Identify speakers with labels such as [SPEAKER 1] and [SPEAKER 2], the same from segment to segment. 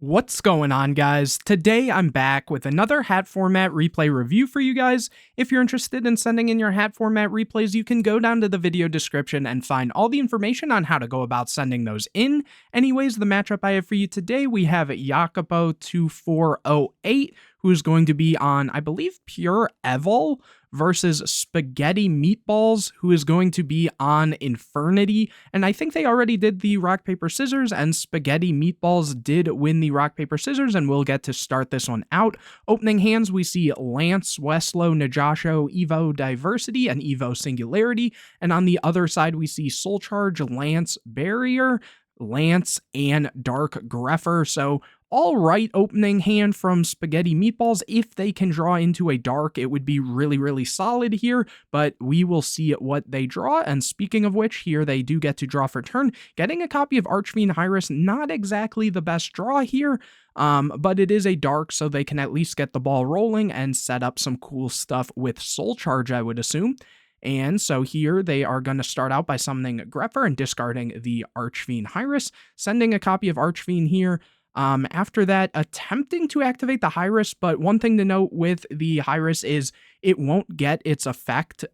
[SPEAKER 1] What's going on, guys? Today I'm back with another hat format replay review for you guys. If you're interested in sending in your hat format replays, you can go down to the video description and find all the information on how to go about sending those in. Anyways, the matchup I have for you today, we have Jacopo 2408, who's going to be on, I believe, pure Evol, versus Spaghetti Meatballs, who is going to be on Infernity. And I think they already did the rock, paper, scissors, and Spaghetti Meatballs did win the rock, paper, scissors, and we'll get to start this one out. Opening hands, we see Lance, Westlow, NAWCQ, Evo Diversity, and Evo Singularity. And on the other side, we see Soul Charge, Lance, Barrier, Lance, and Dark Grepher. So all right, opening hand from Spaghetti Meatballs. If they can draw into a dark, it would be really, really solid here, but we will see what they draw. And speaking of which, here they do get to draw for turn. Getting a copy of Archfiend Hyrus, not exactly the best draw here, but it is a dark, so they can at least get the ball rolling and set up some cool stuff with Soul Charge, I would assume. And so here they are going to start out by summoning Grepher and discarding the Archfiend Hyrus, sending a copy of Archfiend here. After that, attempting to activate the Hyrus, but one thing to note with the Hyrus is it won't get its effect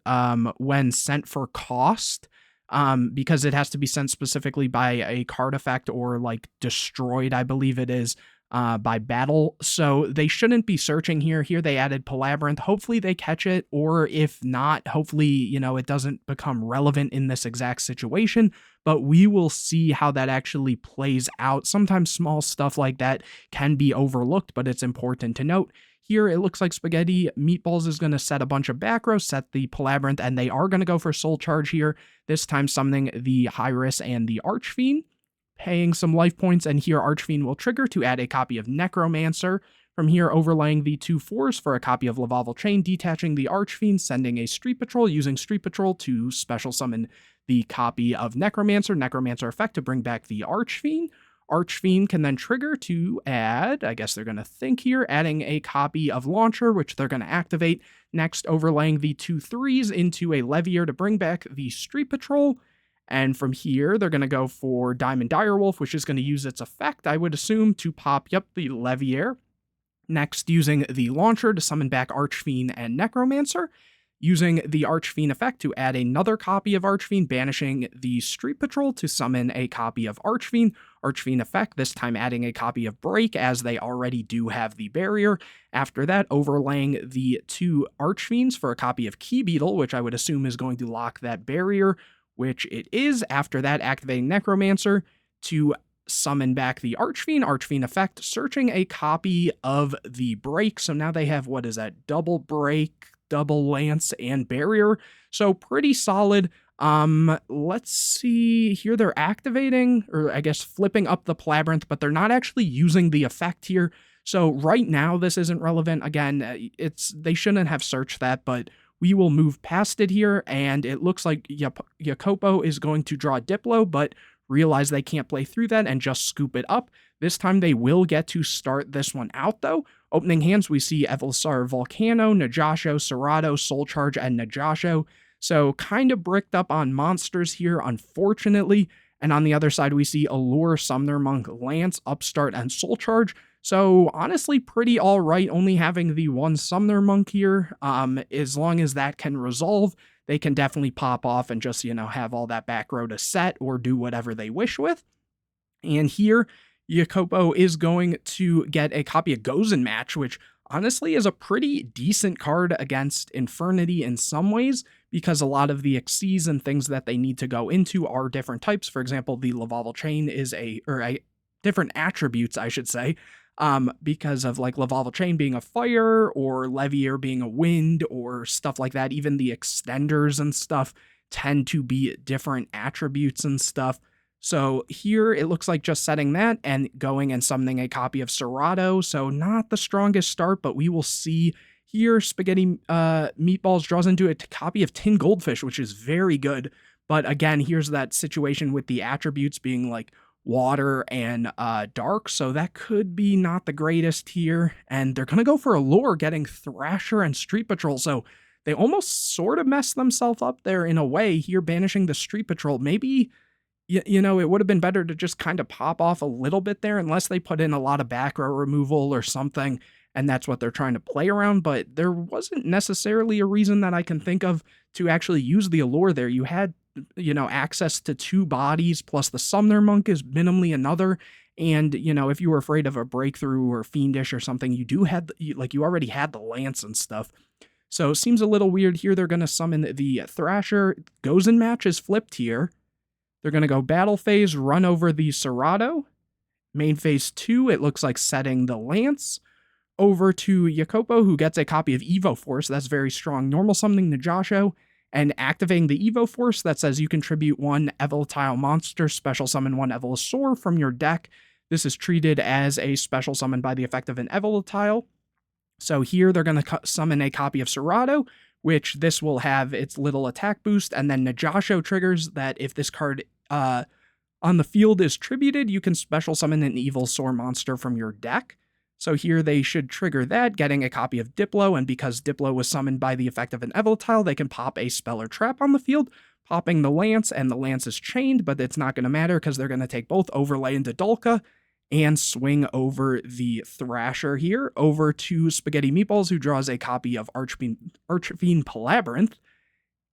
[SPEAKER 1] when sent for cost, because it has to be sent specifically by a card effect or like destroyed, I believe it is, by battle. So they shouldn't be searching here. Here they added Palabyrinth. Hopefully they catch it, or if not, hopefully, it doesn't become relevant in this exact situation, but we will see how that actually plays out. Sometimes small stuff like that can be overlooked, but it's important to note. Here, it looks like Spaghetti Meatballs is going to set a bunch of back rows, set the Palabyrinth, and they are going to go for Soul Charge here, this time summoning the Hyrus and the Archfiend, paying some life points, and here Archfiend will trigger to add a copy of Necromancer. From here, overlaying the 2/4s for a copy of Lavalval Chain, detaching the Archfiend, sending a Street Patrol, using Street Patrol to special summon the copy of Necromancer effect to bring back the Archfiend. Archfiend can then trigger to add, I guess they're going to think here, adding a copy of Launcher, which they're going to activate. Next, overlaying the 2/3s into a Levier to bring back the Street Patrol. And from here, they're going to go for Diamond Direwolf, which is going to use its effect, I would assume, to pop, the Levier. Next, using the Launcher to summon back Archfiend and Necromancer. Using the Archfiend effect to add another copy of Archfiend, banishing the Street Patrol to summon a copy of Archfiend. Archfiend effect, this time adding a copy of Break, as they already do have the Barrier. After that, overlaying the 2 Archfiends for a copy of Key Beetle, which I would assume is going to lock that Barrier, which it is. After that, activating Necromancer to summon back the Archfiend effect, searching a copy of the Break. So now they have, what is that, double Break, double Lance, and Barrier. So pretty solid. Let's see here. They're activating, or I guess flipping up the Palabyrinth, but they're not actually using the effect here. So right now, this isn't relevant. Again, they shouldn't have searched that, but we will move past it here, and it looks like Jacopo is going to draw Diplo, but realize they can't play through that and just scoop it up. This time they will get to start this one out, though. Opening hands, we see Evol, Volcano, NAWCQ, Serato, Soul Charge, and NAWCQ. So kind of bricked up on monsters here, unfortunately. And on the other side, we see Allure, Summoner Monk, Lance, Upstart, and Soul Charge. So honestly, pretty all right, only having the 1 Summoner Monk here. As long as that can resolve, they can definitely pop off and just, have all that back row to set or do whatever they wish with. And here, Jacopo is going to get a copy of Gozen Match, which honestly is a pretty decent card against Infernity in some ways, because a lot of the Xyz and things that they need to go into are different types. For example, the Lavalval Chain is different attributes, I should say, because of like Lavalval Chain being a fire or Levier being a wind or stuff like that. Even the extenders and stuff tend to be different attributes and stuff. So here it looks like just setting that and going and summoning a copy of Serato. So not the strongest start, but we will see. Here, Spaghetti Meatballs draws into a copy of Tin Goldfish, which is very good. But again, here's that situation with the attributes being like water and dark, so that could be not the greatest here. And they're going to go for Allure, getting Thrasher and Street Patrol, so they almost sort of messed themselves up there in a way here, banishing the Street Patrol. Maybe you know, it would have been better to just kind of pop off a little bit there, unless they put in a lot of back row removal or something, and that's what they're trying to play around. But there wasn't necessarily a reason that I can think of to actually use the allure there. You had, you know, access to 2 bodies, plus the Summoner Monk is minimally another. And, you know, if you were afraid of a breakthrough or fiendish or something, you do have, like, you already had the lance and stuff. So it seems a little weird here. They're going to summon the Thrasher. Gozen match is flipped here. They're going to go battle phase, run over the Serato. Main phase 2, it looks like setting the Lance. Over to Jacopo, who gets a copy of Evo Force. That's very strong. Normal summoning Najasho, and activating the Evo Force that says you contribute 1 volatile monster, special summon 1 Evolasaur from your deck. This is treated as a special summon by the effect of an Evolatile. So here they're going to summon a copy of Serato, which this will have its little attack boost, and then Najasho triggers that if this card on the field is tributed, you can special summon an Evolasaur monster from your deck. So here they should trigger that, getting a copy of Diplo, and because Diplo was summoned by the effect of an Evolatile, they can pop a spell or trap on the field, popping the Lance, and the Lance is chained, but it's not going to matter because they're going to take both Overlay into Dolka, and swing over the Thrasher here, over to Spaghetti Meatballs, who draws a copy of Archfiend Palabyrinth.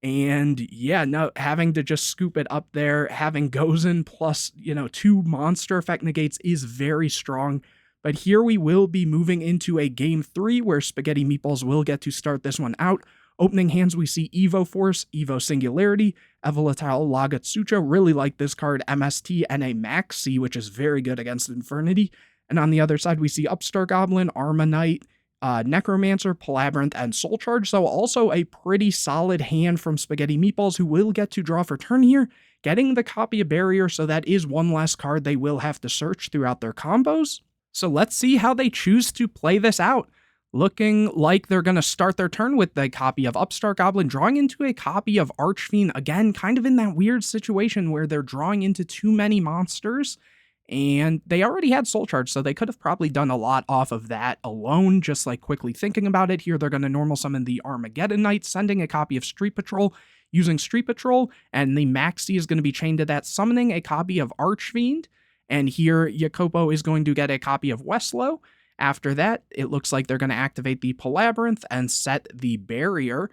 [SPEAKER 1] And yeah, no, having to just scoop it up there, having Gozen plus, you know, 2 monster effect negates is very strong. But here we will be moving into a game 3 where Spaghetti Meatballs will get to start this one out. Opening hands, we see Evo Force, Evo Singularity, Evolatile Lagatsucho. Really like this card, MST, and a Maxi, which is very good against Infernity. And on the other side, we see Upstart Goblin, Armanite, Necromancer, Palabyrinth, and Soul Charge. So also a pretty solid hand from Spaghetti Meatballs, who will get to draw for turn here, getting the copy of Barrier, so that is one less card they will have to search throughout their combos. So let's see how they choose to play this out. Looking like they're going to start their turn with a copy of Upstart Goblin, drawing into a copy of Archfiend. Again, kind of in that weird situation where they're drawing into too many monsters, and they already had Soul Charge, so they could have probably done a lot off of that alone, just like quickly thinking about it. Here, they're going to normal summon the Armageddon Knight, sending a copy of Street Patrol, using Street Patrol, and the Maxi is going to be chained to that, summoning a copy of Archfiend, and here, Jacopo is going to get a copy of Westlow. After that, it looks like they're going to activate the Palabyrinth and set the Barrier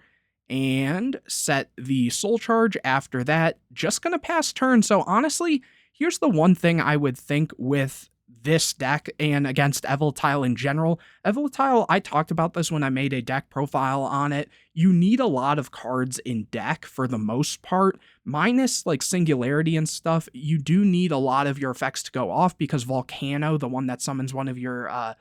[SPEAKER 1] and set the Soul Charge. After that, just going to pass turn. So honestly, here's the one thing I would think with this deck and against Evolatile in general. Evolatile, I talked about this when I made a deck profile on it. You need a lot of cards in deck for the most part, minus like Singularity and stuff. You do need a lot of your effects to go off because Volcano, the one that summons one of your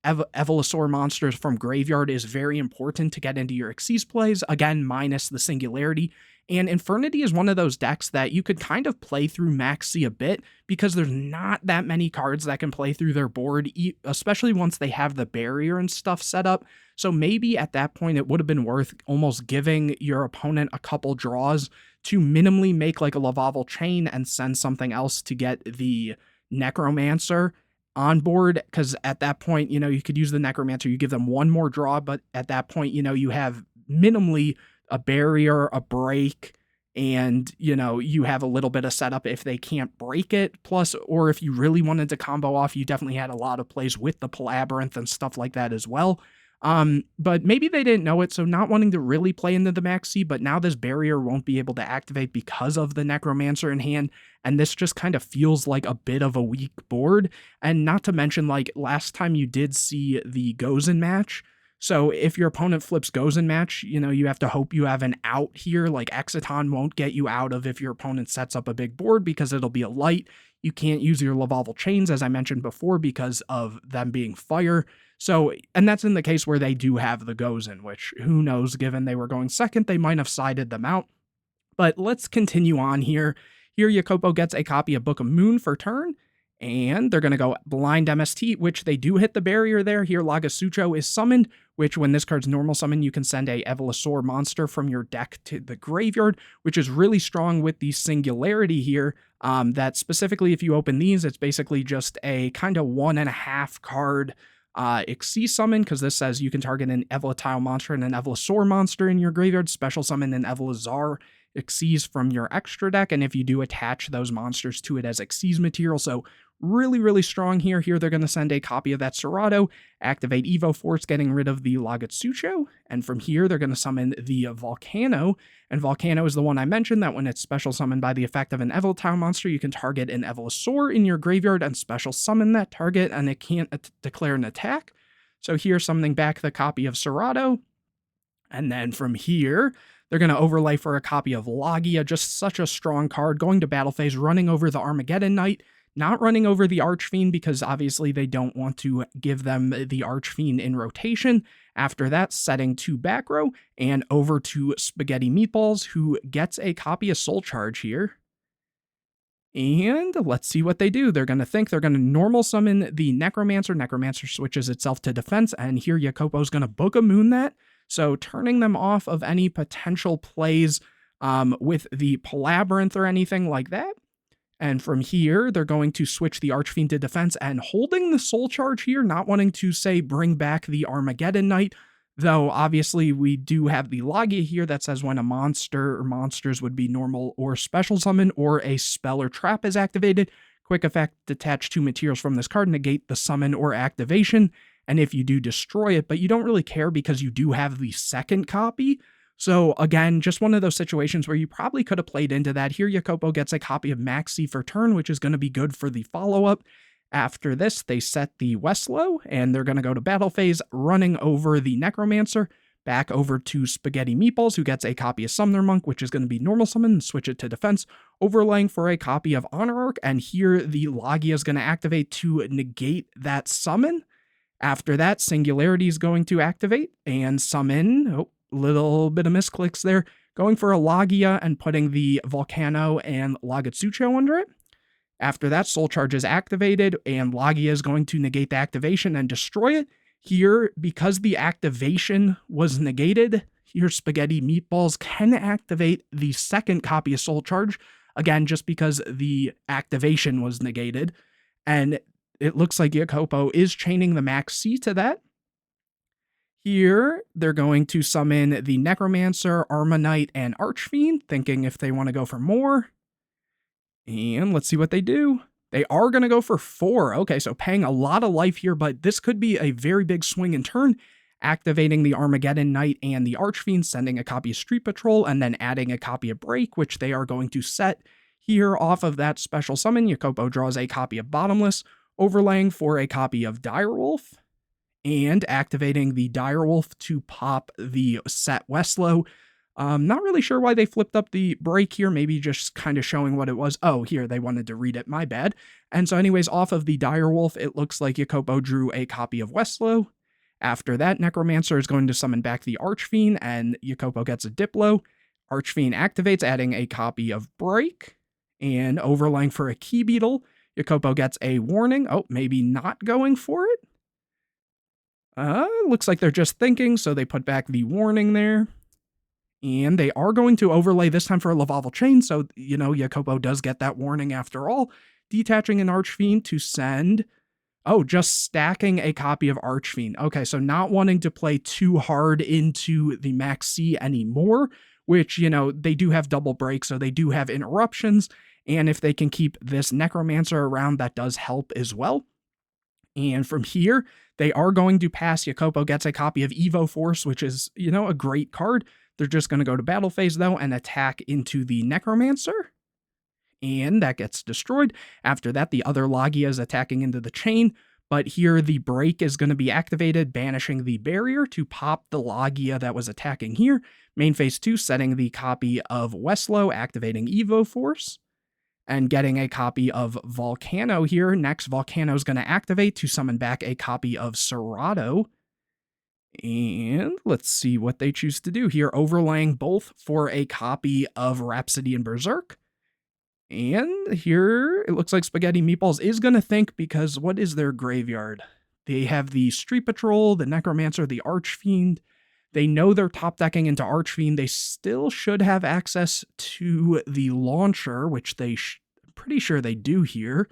[SPEAKER 1] Evolasaur monsters from graveyard, is very important to get into your Xyz plays, again, minus the Singularity. And Infernity is one of those decks that you could kind of play through Maxi a bit because there's not that many cards that can play through their board, especially once they have the Barrier and stuff set up. So maybe at that point it would have been worth almost giving your opponent a couple draws to minimally make like a Lavalval Chain and send something else to get the Necromancer on board, because at that point, you know, you could use the Necromancer, you give them one more draw, but at that point, you know, you have minimally a Barrier, a break, and, you know, you have a little bit of setup if they can't break it. Plus, or if you really wanted to combo off, you definitely had a lot of plays with the Palabyrinth and stuff like that as well. But maybe they didn't know it, so not wanting to really play into the Maxi, but now this Barrier won't be able to activate because of the Necromancer in hand, and this just kind of feels like a bit of a weak board. And not to mention, like, last time you did see the Gozen match, so if your opponent flips Gozen match, you know, you have to hope you have an out here. Like, Exciton won't get you out of if your opponent sets up a big board because it'll be a light. You can't use your Lavalval Chains, as I mentioned before, because of them being fire. So, and that's in the case where they do have the Gozen, which who knows, given they were going second, they might have sided them out. But let's continue on here. Here, Jacopo gets a copy of Book of Moon for turn, and they're going to go Blind MST, which they do hit the Barrier there. Here, Lagatsucho is summoned, which when this card's normal summon, you can send a Evolasaur monster from your deck to the graveyard, which is really strong with the Singularity here. That specifically, if you open these, it's basically just a kind of 1.5 card Xyz summon, because this says you can target an Evolatile monster and an Evolasaur monster in your graveyard, special summon an Evolazar Xyz from your extra deck, and if you do, attach those monsters to it as Xyz material. So really, really strong here. Here they're going to send a copy of that Serato, activate Evo Force, getting rid of the WCQ, and from here they're going to summon the Volcano, and Volcano is the one I mentioned, that when it's special summoned by the effect of an Evol town monster, you can target an Evolosaur in your graveyard and special summon that target, and it can't declare an attack. So here, summoning back the copy of Serato, and then from here, they're going to overlay for a copy of Logia, just such a strong card, going to battle phase, running over the Armageddon Knight, not running over the Archfiend because obviously they don't want to give them the Archfiend in rotation. After that, setting to back row and over to Spaghetti Meatballs, who gets a copy of Soul Charge here. And let's see what they do. They're going to think they're going to normal summon the Necromancer. Necromancer switches itself to defense, and here Jacopo's going to Book of Moon that. So turning them off of any potential plays with the Palabyrinth or anything like that. And from here, they're going to switch the Archfiend to defense and holding the Soul Charge here, not wanting to, say, bring back the Armageddon Knight. Though, obviously, we do have the Logia here that says when a monster or monsters would be normal or special summon or a spell or trap is activated, quick effect, detach 2 materials from this card, negate the summon or activation. And if you do, destroy it, but you don't really care because you do have the second copy. So again, just one of those situations where you probably could have played into that. Here, Jacopo gets a copy of Maxi for turn, which is going to be good for the follow-up. After this, they set the Westlow, and they're going to go to battle phase, running over the Necromancer, back over to Spaghetti Meatballs, who gets a copy of Summoner Monk, which is going to be normal summon, and switch it to defense, overlaying for a copy of Honor Arc, and here the Logia is going to activate to negate that summon. After that, Singularity is going to activate and summon, oh, little bit of misclicks there, going for a Logia and putting the Volcano and Lagatsucho under it. After that, Soul Charge is activated, and Logia is going to negate the activation and destroy it. Here, because the activation was negated, here Spaghetti Meatballs can activate the second copy of Soul Charge, again, just because the activation was negated. And it looks like Jacopo is chaining the Maxi to that. Here, they're going to summon the Necromancer, Arma Knight, and Archfiend, thinking if they want to go for more. And let's see what they do. They are going to go for 4. Okay, so paying a lot of life here, but this could be a very big swing in turn, activating the Armageddon Knight and the Archfiend, sending a copy of Street Patrol, and then adding a copy of Break, which they are going to set here off of that special summon. Jacopo draws a copy of Bottomless, overlaying for a copy of Direwolf, and activating the Direwolf to pop the set Westlow. Not really sure why they flipped up the break here, maybe just kind of showing what it was. Oh, here, they wanted to read it, my bad. And so anyways, off of the Direwolf, it looks like Jacopo drew a copy of Westlow. After that, Necromancer is going to summon back the Archfiend, and Jacopo gets a Diplo. Archfiend activates, adding a copy of Break, and overlaying for a Key Beetle. Jacopo gets a warning. Oh, maybe not going for it. Looks like they're just thinking, so they put back the warning there. And they are going to overlay this time for a Lavalval Chain, so, you know, Jacopo does get that warning after all. Detaching an Archfiend to send... Oh, just stacking a copy of Archfiend. Okay, so not wanting to play too hard into the Max C anymore, which, you know, they do have double break, so they do have interruptions, and if they can keep this Necromancer around, that does help as well. And from here, they are going to pass. Jacopo gets a copy of Evo Force, which is, you know, a great card. They're just going to go to battle phase, though, and attack into the Necromancer. And that gets destroyed. After that, the other Logia is attacking into the chain. But here, the break is going to be activated, banishing the barrier to pop the Logia that was attacking here. Main phase 2, setting the copy of Westlow, activating Evo Force. And getting a copy of Volcano here. Next, Volcano is going to activate to summon back a copy of Serato. And let's see what they choose to do here, overlaying both for a copy of Rhapsody and Berserk. And here, it looks like Spaghetti Meatballs is going to think, because what is their graveyard? They have the Street Patrol, the Necromancer, the Archfiend. They know they're top decking into Archfiend. They still should have access to the Launcher, which I'm pretty sure they do here.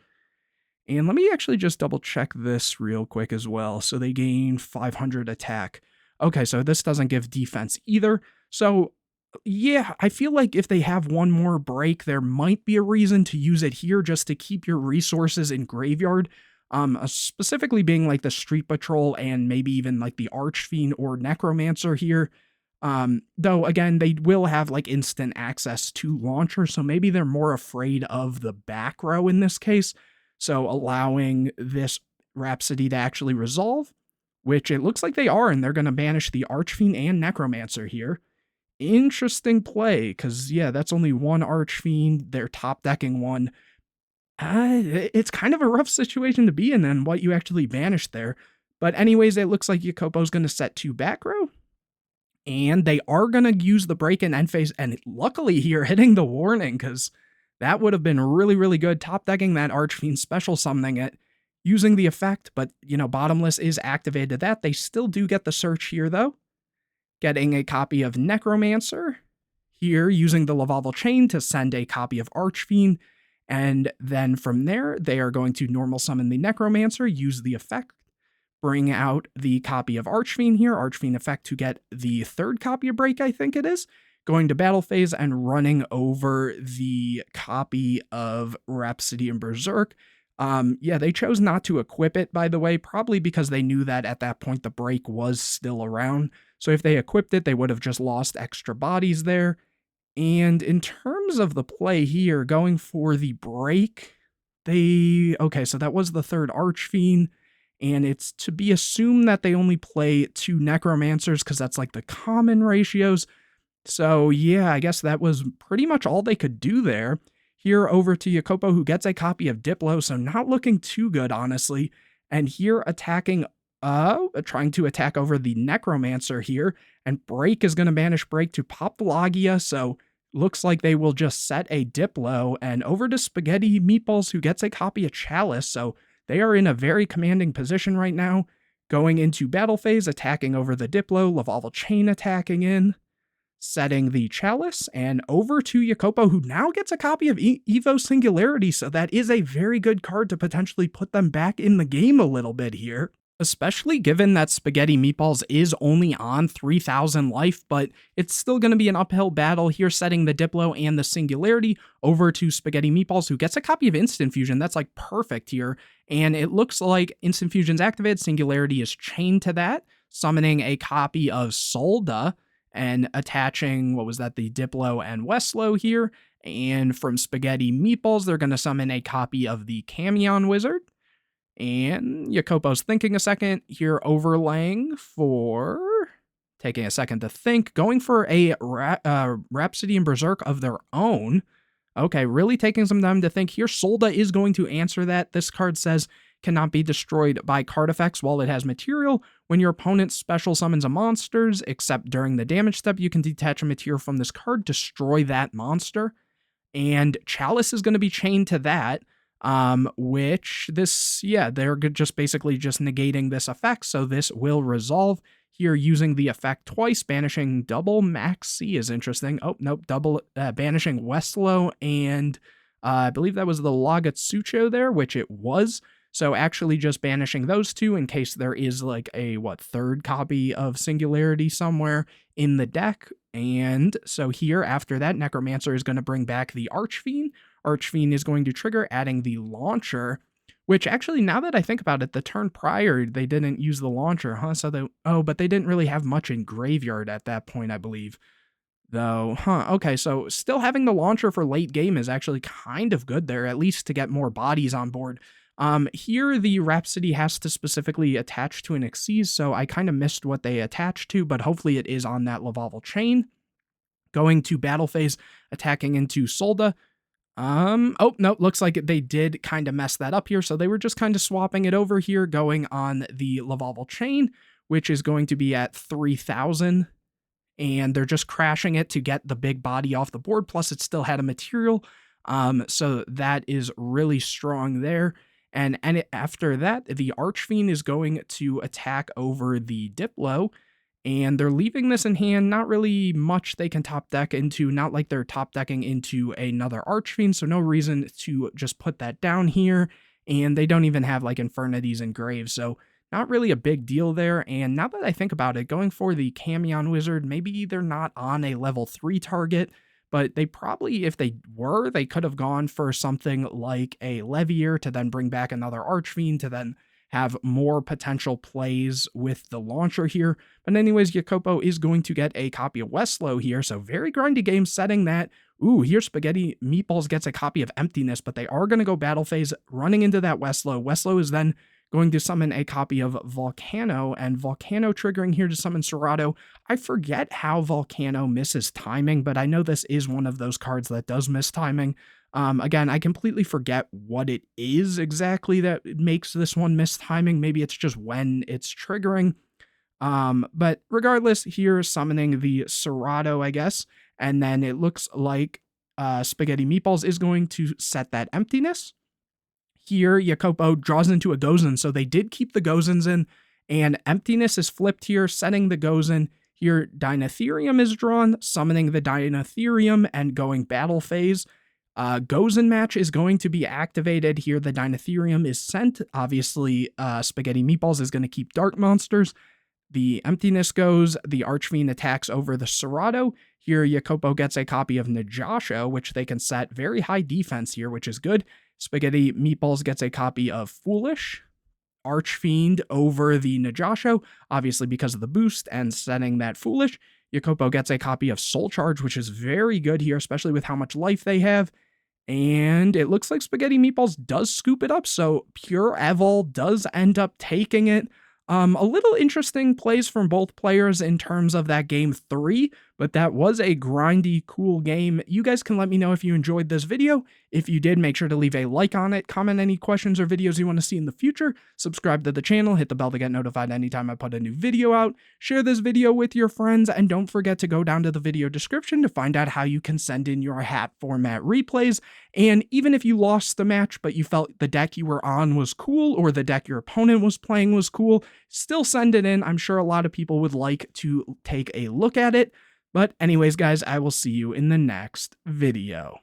[SPEAKER 1] And let me actually just double check this real quick as well. So they gain 500 attack. Okay, so this doesn't give defense either. So Yeah, I feel like if they have one more break, there might be a reason to use it here just to keep your resources in graveyard. Specifically being like the Street Patrol and maybe even like the Archfiend or Necromancer here. Though again, they will have like instant access to launcher, so maybe they're more afraid of the back row in this case. So allowing this Rhapsody to actually resolve, which it looks like they are, and they're going to banish the Archfiend and Necromancer here. Interesting play, because, yeah, that's only one Archfiend. They're top decking one. It's kind of a rough situation to be in and what you actually banished there. But anyways, it looks like Jacopo's going to set 2 back row. And they are going to use the break in end phase. And luckily here, hitting the warning, because that would have been really, really good. Top decking that Archfiend, special summoning it, using the effect. But, you know, Bottomless is activated to that. They still do get the search here, though. Getting a copy of Necromancer here, using the Lavalval Chain to send a copy of Archfiend, and then from there, they are going to normal summon the Necromancer, use the effect, bring out the copy of Archfiend here, Archfiend effect to get the 3rd copy of Break, I think it is, going to battle phase and running over the copy of Rhapsody and Berserk. Yeah, they chose not to equip it, by the way, probably because they knew that at that point the break was still around. So if they equipped it, they would have just lost extra bodies there. And in terms of the play here, going for the break, okay, so that was the 3rd Archfiend, and it's to be assumed that they only play 2 Necromancers because that's like the common ratios. So yeah, I guess that was pretty much all they could do there. Here over to Jacopo, who gets a copy of Diplo, so not looking too good, honestly. And here attacking, trying to attack over the Necromancer here, and Break is going to banish Break to pop the Logia, so looks like they will just set a Diplo, and over to Spaghetti Meatballs, who gets a copy of Chalice, so they are in a very commanding position right now. Going into battle phase, attacking over the Diplo, Lavalval Chain attacking in, setting the Chalice, and over to Jacopo, who now gets a copy of Evo Singularity, so that is a very good card to potentially put them back in the game a little bit here. Especially given that Spaghetti Meatballs is only on 3,000 life, but it's still going to be an uphill battle here, setting the Diplo and the Singularity over to Spaghetti Meatballs, who gets a copy of Instant Fusion. That's like perfect here, and it looks like Instant Fusion's activated, Singularity is chained to that, summoning a copy of Solda, and attaching, what was that, the Diplo and Westlow here, and from Spaghetti Meatballs, they're going to summon a copy of the Camion Wizard. And Jacopo's thinking a second here, overlaying for taking a second to think, going for a Rhapsody and Berserk of their own. Okay, really taking some time to think here. Solda is going to answer that. This card says cannot be destroyed by card effects while it has material. When your opponent special summons a monsters, except during the damage step, you can detach a material from this card, destroy that monster. And Chalice is going to be chained to that. Which this, yeah, they're just basically just negating this effect, so this will resolve here using the effect twice, banishing double Maxi is interesting. Oh, nope, double, banishing Westlow, and I believe that was the Lagatsucho there, which it was, so actually just banishing those 2 in case there is like a, 3rd copy of Singularity somewhere in the deck, and so here, after that, Necromancer is going to bring back the Archfiend. Archfiend is going to trigger, adding the launcher, which actually, now that I think about it, the turn prior, they didn't use the launcher, huh? So but they didn't really have much in graveyard at that point, I believe. Though, okay, so still having the launcher for late game is actually kind of good there, at least to get more bodies on board. Here, the Rhapsody has to specifically attach to an Xyz, so I kind of missed what they attached to, but hopefully it is on that Lavalval Chain. Going to battle phase, attacking into Solda. Oh, no, looks like they did kind of mess that up here, so they were just kind of swapping it over here, going on the Lavalval Chain, which is going to be at 3,000, and they're just crashing it to get the big body off the board, plus it still had a material, so that is really strong there. And after that, the Archfiend is going to attack over the Diplo, and they're leaving this in hand, not really much they can top deck into, not like they're top decking into another Archfiend, so no reason to just put that down here, and they don't even have like Infernities and Graves, so not really a big deal there. And now that I think about it, going for the Camion Wizard, maybe they're not on a level 3 target, but they probably, if they were, they could have gone for something like a Levier to then bring back another Archfiend to then have more potential plays with the launcher here. But anyways, Jacopo is going to get a copy of Westlow here, so very grindy game setting that. Ooh, here Spaghetti Meatballs gets a copy of Emptiness, but they are going to go Battle Phase running into that Westlow. Westlow is then going to summon a copy of Volcano, and Volcano triggering here to summon Serato. I forget how Volcano misses timing, but I know this is one of those cards that does miss timing. Again, I completely forget what it is exactly that makes this one miss timing. Maybe it's just when it's triggering. But regardless, here summoning the Serato, I guess. And then it looks like Spaghetti Meatballs is going to set that Emptiness. Here, Jacopo draws into a Gozen, so they did keep the Gozens in, and Emptiness is flipped here, setting the Gozen. Here, Dinotherium is drawn, summoning the Dinotherium and going Battle Phase. Gozen match is going to be activated. Here, the Dinotherium is sent. Obviously, Spaghetti Meatballs is going to keep Dark Monsters. The Emptiness goes, the Archfiend attacks over the Serato. Here, Jacopo gets a copy of Najasha, which they can set very high defense here, which is good. Spaghetti Meatballs gets a copy of Foolish. Archfiend over the Najasho, obviously because of the boost and setting that Foolish. Jacopo gets a copy of Soul Charge, which is very good here, especially with how much life they have. And it looks like Spaghetti Meatballs does scoop it up, so Pure Evol does end up taking it. A little interesting plays from both players in terms of that game 3, but that was a grindy, cool game. You guys can let me know if you enjoyed this video. If you did, make sure to leave a like on it, comment any questions or videos you want to see in the future, subscribe to the channel, hit the bell to get notified anytime I put a new video out, share this video with your friends, and don't forget to go down to the video description to find out how you can send in your hat format replays. And even if you lost the match, but you felt the deck you were on was cool, or the deck your opponent was playing was cool, still send it in. I'm sure a lot of people would like to take a look at it. But anyways, guys, I will see you in the next video.